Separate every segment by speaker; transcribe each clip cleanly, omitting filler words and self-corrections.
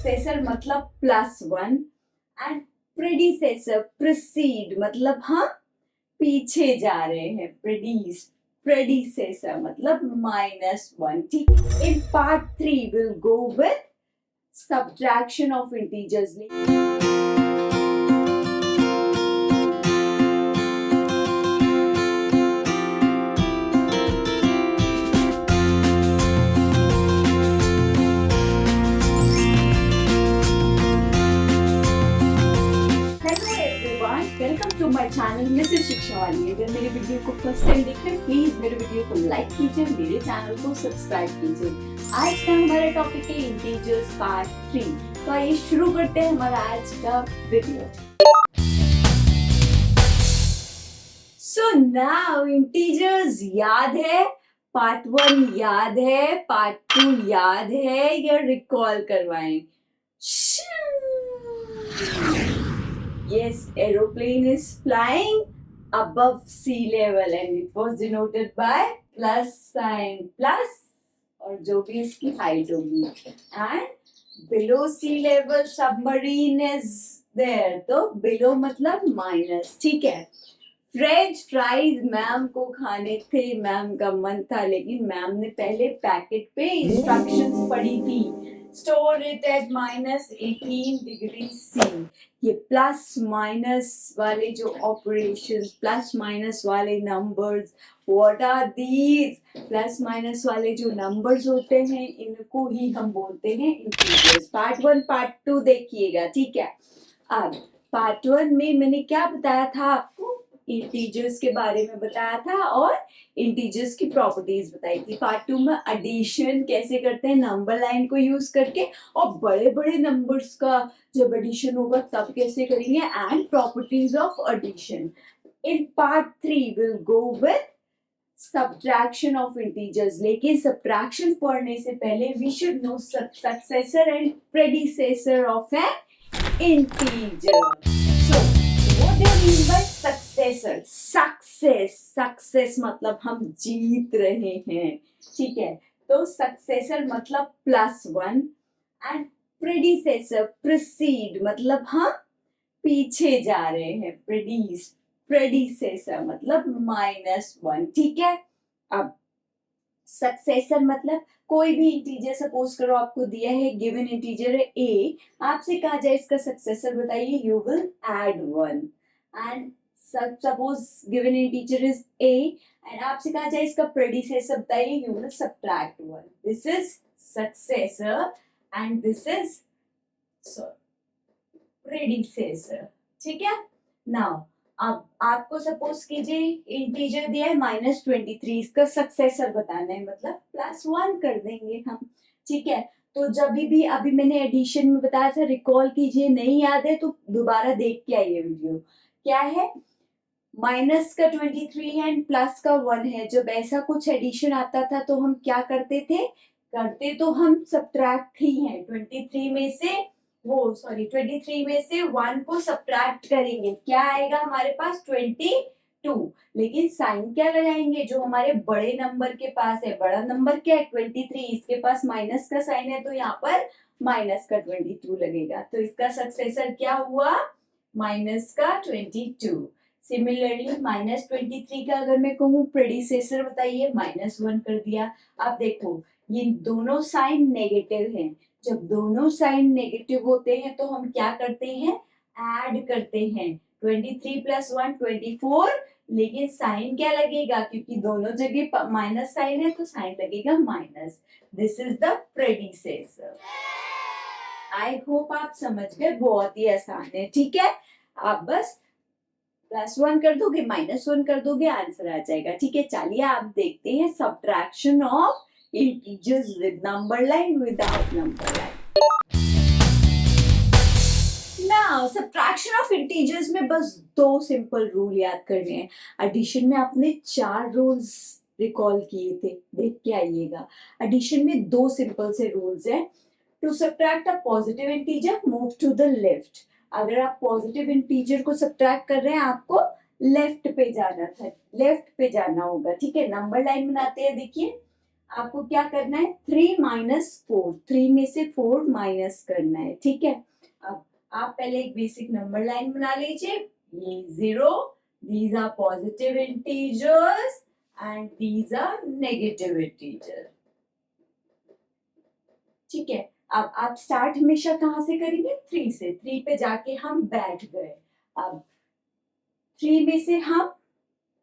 Speaker 1: Successor मतलब +1 and predecessor preceded मतलब हम पीछे जा रहे हैं. प्रेडिसेसर मतलब -1. ठीक. In part 3 will go with subtraction of integers. Welcome to my channel Mrs Shiksha वाली. अगर मेरे वीडियो को फर्स्ट टाइम देख रहे हैं प्लीज मेरे वीडियो को लाइक कीजिए, मेरे चैनल को सब्सक्राइब कीजिए. आज का हमारा टॉपिक है इंटीजर्स पार्ट 3. तो आइए शुरू करते हैं हमारा आज का वीडियो. सो नाउ इंटीजर्स याद है, पार्ट 1 याद है, पार्ट 2 याद है या रिकॉल करवाएं? Yes, aeroplane is flying above sea level and it was denoted by plus sign. Plus और जो भी इसकी हाइट होगी. And below sea level submarine is there. तो below मतलब माइनस. ठीक है. फ्रेंच फ्राइज मैम को खाने थे, मैम का मन था, लेकिन मैम ने पहले पैकेट पे इंस्ट्रक्शंस पढ़ी थी. Store it at -18 degree C. ये प्लस माइनस वाले जो ऑपरेशंस, प्लस माइनस वाले numbers, what are these? Plus minus वाले जो नंबर्स होते हैं इनको ही हम बोलते हैं इंटीजर्स. पार्ट 1 पार्ट 2 देखिएगा. ठीक है. अब पार्ट 1 में मैंने क्या बताया था आपको? इंटीजर्स के बारे में बताया था और इंटीजर्स की प्रॉपर्टीज बताई थी. पार्ट 2 में एडिशन कैसे करते हैं नंबर लाइन को यूज करके, और बड़े बड़े नंबर्स का जब एडिशन होगा तब कैसे करेंगे, and properties of addition. In part 3 will go with subtraction of integers. लेकिन सब्ट्रैक्शन पढ़ने से पहले we should know successor and predecessor of an integer. So what do you mean by successor? Success मतलब हम जीत रहे हैं. ठीक है. तो सक्सेसर मतलब +1 एंड प्रेडिसेसर प्रीसीड मतलब हम पीछे जा रहे हैं. प्रेडिसेसर मतलब -1. ठीक है. अब सक्सेसर मतलब कोई भी इंटीजर, सपोज करो आपको दिया है गिवन इंटीजर है a, आपसे कहा जाए इसका सक्सेसर बताइए, you will add 1. And suppose given integer is a and आपसे कहा जाए इसका प्रेडिसेसर बताइए, you will subtract 1. This is successor and this is predecessor. ठीक है. नाउ अब आपको सपोज कीजिए इंटीजर दिया है -23, इसका सक्सेसर बताना है, मतलब +1 कर देंगे हम. ठीक है. तो जब भी अभी मैंने एडिशन में बताया था, रिकॉल कीजिए, नहीं याद है तो दोबारा देख के आइए वीडियो. क्या है? माइनस का 23 है एंड प्लस का 1 है. जब ऐसा कुछ एडिशन आता था तो हम क्या करते थे? करते तो हम सब्ट्रैक्ट ही हैं. 23 में से 1 को सब्ट्रैक्ट करेंगे, क्या आएगा हमारे पास? 22. लेकिन साइन क्या लगाएंगे? जो हमारे बड़े नंबर के पास है. बड़ा नंबर क्या है? 23. इसके पास माइनस का साइन है तो यहाँ पर माइनस का 22 लगेगा. तो इसका सक्सेसर क्या हुआ? माइनस का 22. सिमिलरली -23 का अगर मैं कहूँ प्रेडिसेसर बताइए, -1 कर दिया. अब देखो ये दोनों साइन नेगेटिव हैं. जब दोनों साइन नेगेटिव होते हैं तो हम क्या करते हैं? ऐड करते हैं. 23 + 1 24. लेकिन साइन क्या लगेगा? क्योंकि दोनों जगह माइनस साइन है तो साइन लगेगा minus. This is the predecessor. I hope आप समझ गए. बहुत ही आसान है. ठीक है. आप बस +1 कर दोगे, -1 कर दोगे, आंसर आ जाएगा. ठीक है. चलिए आप देखते हैं subtraction of integers with number line, without number line. Now subtraction of integers में बस 2 सिंपल रूल याद करने हैं. एडिशन में आपने 4 रूल्स रिकॉल किए थे, देख के आइएगा. एडिशन में 2 सिंपल से रूल्स हैं. To subtract a positive integer move to the left. अगर आप पॉजिटिव इंटीजर को सब्ट्रैक्ट कर रहे हैं आपको लेफ्ट पे जाना था, लेफ्ट पे जाना होगा. ठीक है. नंबर लाइन बनाते हैं. देखिए आपको क्या करना है, 3 माइनस 4, 3 में से 4 माइनस करना है, ठीक है। अब आप पहले एक बेसिक नंबर लाइन बना लीजिए, ये 0, these are positive integers and these are negative integers, ठीक है। अब आप स्टार्ट हमेशा कहाँ से करेंगे, 3 से, 3 पे जाके हम बैठ गए। अब 3 में से हम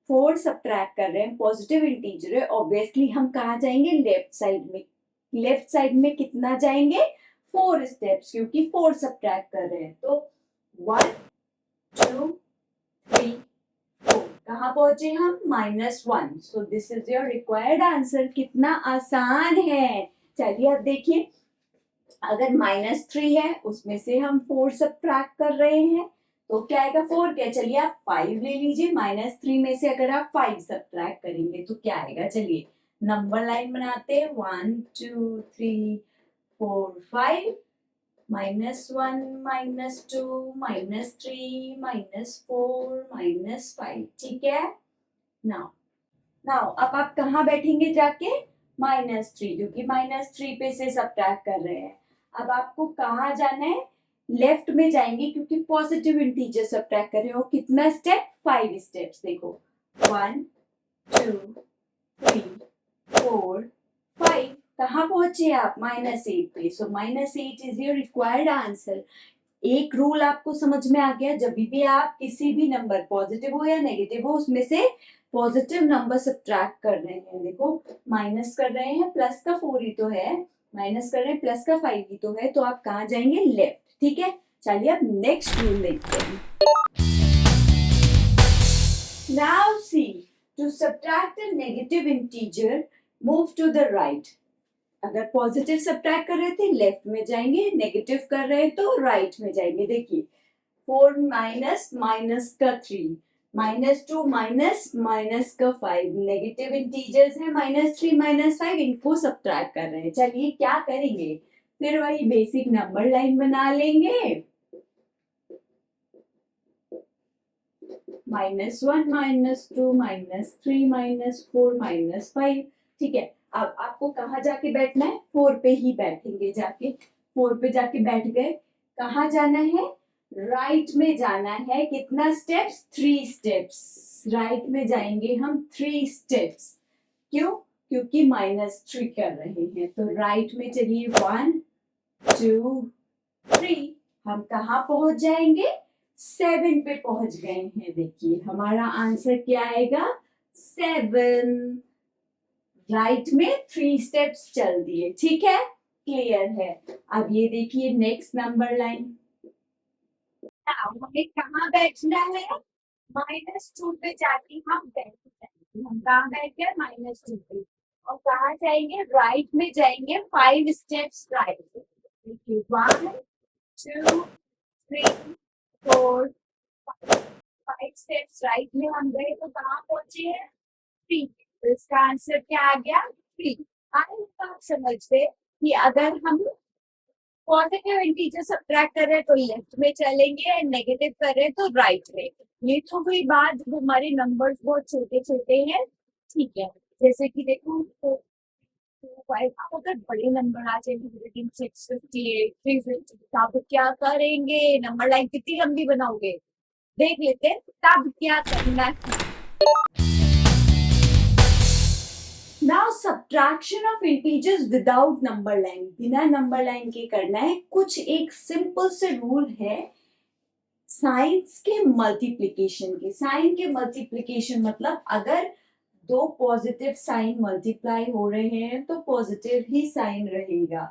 Speaker 1: 4 सब्ट्रैक्ट कर रहे हैं, पॉजिटिव इंटीजर है, ऑब्वियसली हम कहाँ जाएंगे, लेफ्ट साइड में। लेफ्ट साइड में कितना जाएंगे, 4 स्टेप्स, क्योंकि 4 सब्ट्रैक्ट कर रहे हैं। तो 1 2 3 4, कहाँ पहुंचे हम, -1। So this is your required answer. कितना आसान है। चलिए अब देखिए, अगर -3 है, उसमें से हम 4 सब्ट्रैक्ट कर रहे हैं, तो क्या आएगा, 4 क्या, चलिए आप 5 ले लीजिए। -3 में से अगर आप 5 सब्ट्रैक्ट करेंगे तो क्या आएगा, चलिए नंबर लाइन बनाते हैं, 1 2 3 4 5, -1 -2 -3 -4 -5, ठीक है। नाउ नाउ अब आप कहाँ बैठेंगे जाके, -3, क्योंकि -3 पे से सब्ट्रैक्ट कर रहे हैं। अब आपको कहाँ जाना है, लेफ्ट में जाएंगे, क्योंकि पॉजिटिव इंटीजर सब्ट्रैक्ट कर रहे हो। कितना स्टेप, 5 स्टेप्स। देखो 1 2 3 4 5, कहाँ पहुंचे आप, -8 पे। सो -8 इज योर रिक्वायर्ड आंसर। एक रूल आपको समझ में आ गया, जब भी आप किसी भी नंबर, पॉजिटिव हो या नेगेटिव हो, उसमें से पॉजिटिव नंबर सब्ट्रैक्ट कर रहे हैं, देखो माइनस कर रहे हैं, प्लस का 4 ही तो है, माइनस कर रहे हैं, प्लस का 5 ही तो है, तो आप कहाँ जाएंगे, लेफ्ट, ठीक है। चलिए अब नेक्स्ट रूल देखते हैं। Now see, to subtract a negative integer, move to the right. अगर पॉजिटिव सब्ट्रैक्ट कर रहे थे, लेफ्ट में जाएंगे, नेगेटिव कर रहे हैं तो राइट में जाएंगे। देखिए 4 माइनस माइनस का 3, -2 माइनस माइनस का 5, नेगेटिव इंटीजर्स है, -3 -5, इनको सब्ट्रैक्ट कर रहे हैं। चलिए क्या करेंगे, फिर वही बेसिक नंबर लाइन बना लेंगे, -1 -2 -3 -4 -5, ठीक है। अब आपको कहाँ जाके बैठना है, 4 पे ही बैठेंगे जाके, 4 पे जाके बैठ गए। कहाँ जाना है, राइट में जाना है। कितना स्टेप्स, 3 स्टेप्स, राइट में जाएंगे हम 3 स्टेप्स। क्यों, क्योंकि -3 कर रहे हैं, तो राइट में चलिए 1 2 3, हम कहाँ पहुंच जाएंगे, 7 पे पहुंच गए हैं। देखिए हमारा आंसर क्या आएगा, 7। राइट में 3 स्टेप्स चल दिए, ठीक है, क्लियर है। अब ये देखिए नेक्स्ट नंबर लाइन, हमें कहाँ बैठना है, -2 पे जाके हम बैठ जाएंगे। हम कहाँ बैठ गए, -2 पे, और कहाँ जाएंगे, राइट में जाएंगे, 5 स्टेप्स राइट। देखिए 1 2 3 4 5 स्टेप्स राइट में हम गए, तो कहाँ पहुंचे हैं, 3। तो इसका आंसर क्या आ गया, 3। आई आप समझ गए कि अगर हम पॉजिटिव इंटीजर सब्ट्रैक्ट कर रहे हैं तो लेफ्ट में चलेंगे, एंड नेगेटिव कर रहे हैं तो राइट में। ये तो हुई बात जब हमारे नंबर्स बहुत छोटे छोटे हैं, ठीक है। जैसे कि देखो 5, अब अगर बड़े नंबर आ जाएंगे, 658 350, तब क्या करेंगे, नंबर लाइन कितनी लंबी बनाओगे, देख लेते हैं तब क्या करना है। Now subtraction of integers without number line, बिना नंबर लाइन के करना है। कुछ एक सिंपल से रूल है साइंस के मल्टीप्लिकेशन के। साइन के मल्टीप्लिकेशन मतलब अगर दो पॉजिटिव साइन मल्टीप्लाई हो रहे हैं तो पॉजिटिव ही साइन रहेगा,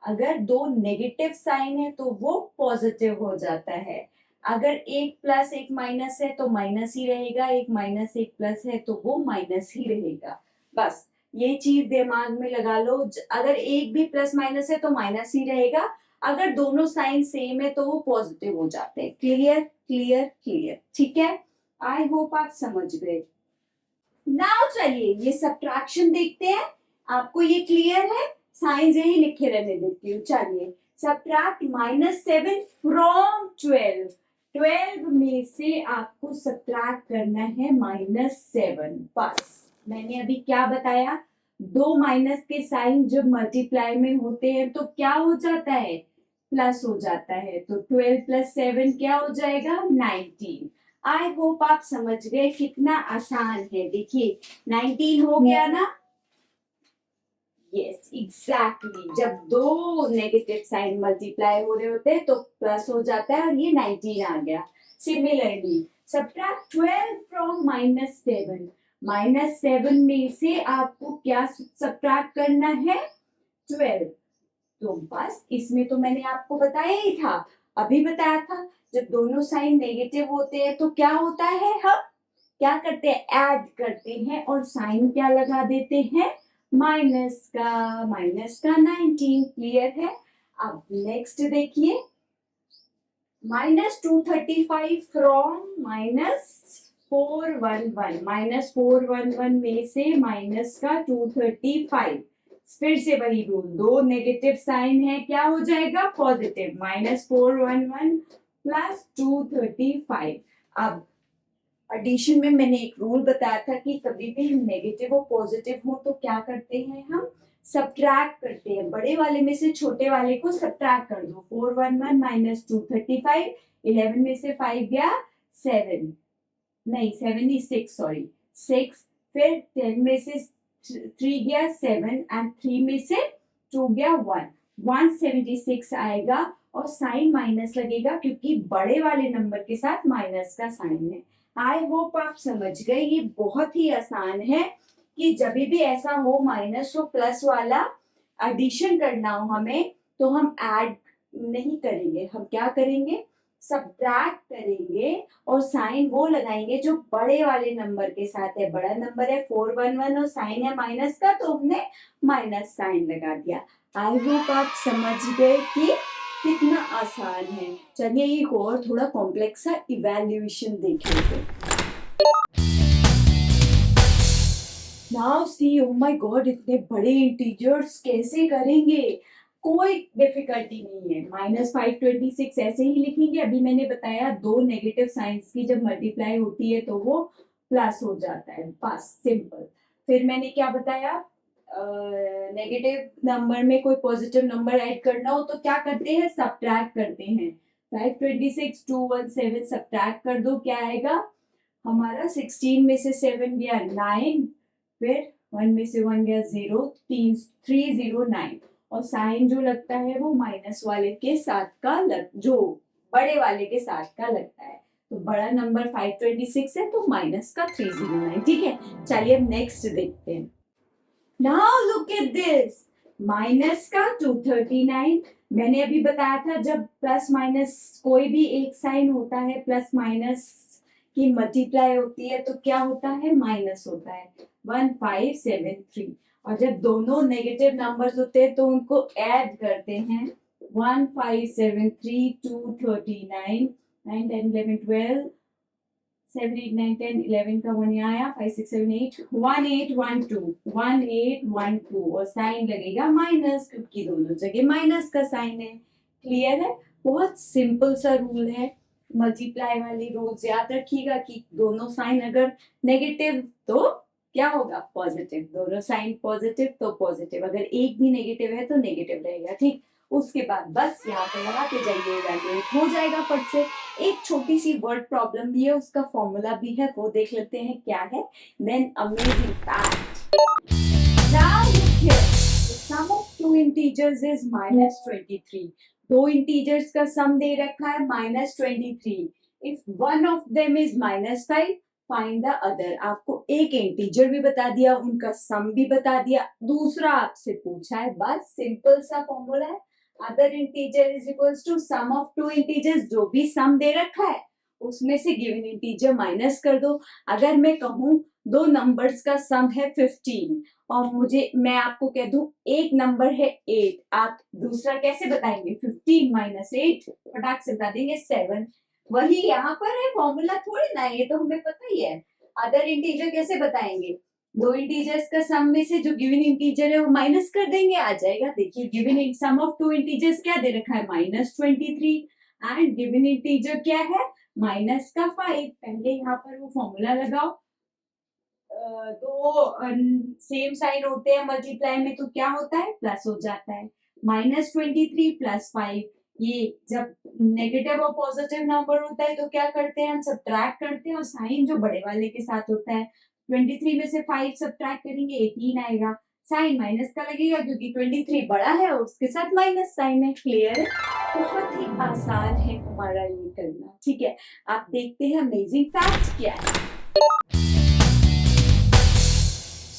Speaker 1: अगर दो नेगेटिव साइन है तो वो पॉजिटिव हो जाता है, अगर एक प्लस एक माइनस है तो माइनस ही रहेगा, एक माइनस एक प्लस है तो वो माइनस ही रहेगा। बस ये चीज दिमाग में लगा लो, अगर एक भी प्लस माइनस है तो माइनस ही रहेगा, अगर दोनों साइन सेम है तो वो पॉजिटिव हो जाते हैं। क्लियर क्लियर क्लियर, ठीक है। आई होप आप समझ गए। नाउ चलिए ये सब्ट्रैक्शन देखते हैं, आपको ये क्लियर है, साइंस यही लिखे रहने देती हूँ। चलिए सब्ट्रैक्ट -7 फ्रॉम 12, 12 में से आपको सब्ट्रैक्ट करना है -7। बस मैंने अभी क्या बताया, दो माइनस के साइन जब मल्टीप्लाई में होते हैं तो क्या हो जाता है, प्लस हो जाता है। तो 12 प्लस 7 क्या हो जाएगा, 19। आई होप आप समझ गए कितना आसान है। देखिए 19 हो गया ना, यस एग्जैक्टली। जब दो नेगेटिव साइन मल्टीप्लाई हो रहे होते हैं तो प्लस हो जाता है, और ये 19 आ गया। Similarly subtract 12 from -7। -7 में से आपको क्या सब्ट्रैक्ट करना है, 12। तो बस इसमें तो मैंने आपको बताया ही था, अभी बताया था। जब दोनों साइन नेगेटिव होते हैं तो क्या होता है, हम क्या करते हैं, ऐड करते हैं और साइन क्या लगा देते हैं, माइनस का 19। क्लियर है। अब नेक्स्ट देखिए, -235 फ्रॉम -411। -411 में से माइनस का 235। फिर से वही रूल, दो नेगेटिव साइन है क्या हो जाएगा, पॉजिटिव। -411 प्लस 235। अब एडिशन में मैंने एक रूल बताया था कि कभी भी नेगेटिव और पॉजिटिव हो तो क्या करते हैं, हम सब्ट्रैक्ट करते हैं। बड़े वाले में से छोटे वाले को सब्ट्रैक्ट कर दो। 411 माइनस 235, 11 में से 5 गया 7, नहीं 76, सॉरी 6। फिर 10 में से 3 गया 7, एंड 3 में से 2 गया 1, 176 आएगा। और साइन माइनस लगेगा क्योंकि बड़े वाले नंबर के साथ माइनस का साइन है। आई होप आप समझ गए, ये बहुत ही आसान है कि जब भी ऐसा हो माइनस हो प्लस वाला एडिशन करना हो हमें, तो हम ऐड नहीं करेंगे, हम क्या करेंगे, सब्ट्रैक्ट करेंगे और साइन वो लगाएंगे जो बड़े वाले नंबर के साथ है। बड़ा नंबर है 411 और साइन है माइनस का, तो हमने माइनस साइन लगा दिया। आई होप आप समझ गए कि कितना आसान है। चलिए एक और थोड़ा कॉम्प्लेक्स सा इवैल्यूएशन देख लेते हैं। Now C, oh my God, इतने बड़े इंटीजर्स कैसे करेंगे, कोई डिफिकल्टी नहीं है। -526 ऐसे ही लिखेंगे। अभी मैंने बताया दो नेगेटिव साइंस की जब मल्टीप्लाई होती है तो वो प्लस हो जाता है, बस सिंपल। फिर मैंने क्या बताया, नेगेटिव नंबर में कोई पॉजिटिव नंबर ऐड करना हो तो क्या करते हैं, सब्ट्रैक्ट करते हैं। 526 217 सब्ट्रैक्ट कर दो, क्या आएगा हमारा, 16 में से 7 गया 9, फिर 1 में से 1 गया 0, 309। और साइन जो लगता है वो माइनस वाले के साथ का जो बड़े वाले के साथ का लगता है। तो बड़ा नंबर 526 है तो माइनस का 309। ठीक है, चलिए अब नेक्स्ट देखते हैं। Now look at this, minus का 239। मैंने अभी बताया था जब प्लस माइनस कोई भी एक साइन होता है, प्लस माइनस की मल्टीप्लाई होती है तो क्या होता है, माइनस होता है। 1573। और जब दोनों नेगेटिव नंबर्स होते हैं तो उनको ऐड करते हैं। 1573, 239, 9, 10, 11, 12, 7, 8, 9, 10, 11 का 1 यहाँ आया, 5, 6, 7, 8, 1, 8, 1, 2, 1, 8, 1, 2। और साइन लगेगा माइनस क्योंकि दोनों जगह माइनस का साइन है। क्लियर है, बहुत सिंपल सा रूल है। मल्टीप्लाई वाली रूल्स याद रखिएगा कि दोनों साइन अगर नेगेटिव तो क्या होगा, पॉजिटिव। दोनों साइन पॉजिटिव तो पॉजिटिव, अगर एक भी नेगेटिव है तो नेगेटिव रहेगा। ठीक, उसके बाद बस यहाँ पे लगाते जाइए, इवैल्यूएट हो जाएगा फट से। एक छोटी सी वर्ड प्रॉब्लम भी है, उसका फॉर्मूला भी है, वो देख लेते हैं क्या है। Then amazing fact, now look here, the sum of two integers is -23। दो इंटीजर्स का सम दे रखा है -23। If one of them is -5, find the other. आपको एक इंटीजर भी बता दिया, उनका सम भी बता दिया, दूसरा आपसे पूछा है, बस सिंपल सा फॉर्मूला है। Other integer is equals to sum of two integers, जो भी सम दे रखा है उसमें से गिवन इंटीजर माइनस कर दो। अगर मैं कहूं दो नंबर्स का सम है 15 और मैं आपको कह दूं एक नंबर है 8, आप दूसरा कैसे बताएंगे, 15 माइनस 8, फटाक से बता देंगे 7। वही यहाँ पर है, फॉर्मूला थोड़ी ना, ये तो हमें पता ही है। अदर इंटीजर कैसे बताएंगे, दो इंटीजर्स का सम में से जो गिवन इंटीजर है वो माइनस कर देंगे, आ जाएगा। देखिए given sum of two integers क्या दे रखा है, -23, एंड गिवन इंटीजर क्या है, माइनस का 5। पहले यहाँ पर वो फॉर्मूला लगाओ, दो सेम साइन होते हैं मल्टीप्लाई में तो क्या होता है, प्लस हो जाता है। -23 प्लस 5, ये जब नेगेटिव और पॉजिटिव नंबर होता है तो क्या करते हैं हम, सब्ट्रैक्ट करते हैं और साइन जो बड़े वाले के साथ होता है, 23 में से 5 सब्ट्रैक्ट करेंगे 18 आएगा, साइन माइनस का लगेगा क्योंकि 23 बड़ा है और उसके साथ माइनस साइन है। क्लियर है, बहुत ही आसान है हमारा ये करना। ठीक है, आप देखते हैं अमेजिंग फैक्ट क्या है।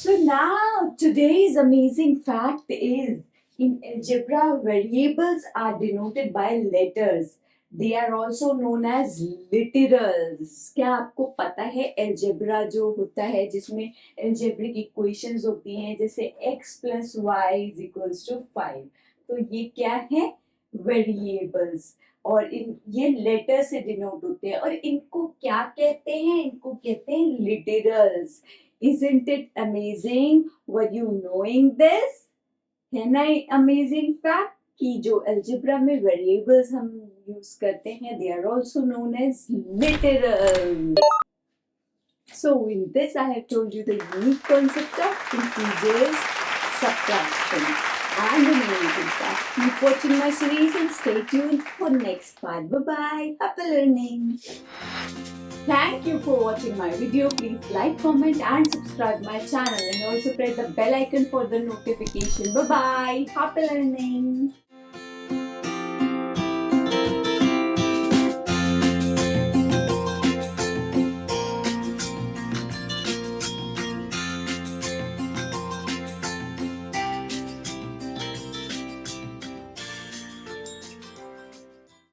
Speaker 1: So now today's amazing fact is, in algebra variables are denoted by letters. They are also known as literals. क्या आपको पता है algebra जो होता है जिसमें algebraic equations होती हैं जैसे x plus y is equals to 5, तो ये क्या है, variables, और ये लेटर से डिनोट होते हैं और इनको क्या कहते हैं, इनको कहते हैं literals. Isn't it amazing? Were you knowing this? है ना amazing fact कि जो algebra में variables हम use करते हैं, they are also known as literals. So in this I have told you the unique concept of integers, subtraction and an amazing fact. Keep watching my series and stay tuned for next part. Bye bye. Happy learning. Thank you for watching my video. Please like, comment and subscribe my channel and also press the bell icon for the notification. Bye bye. Happy learning.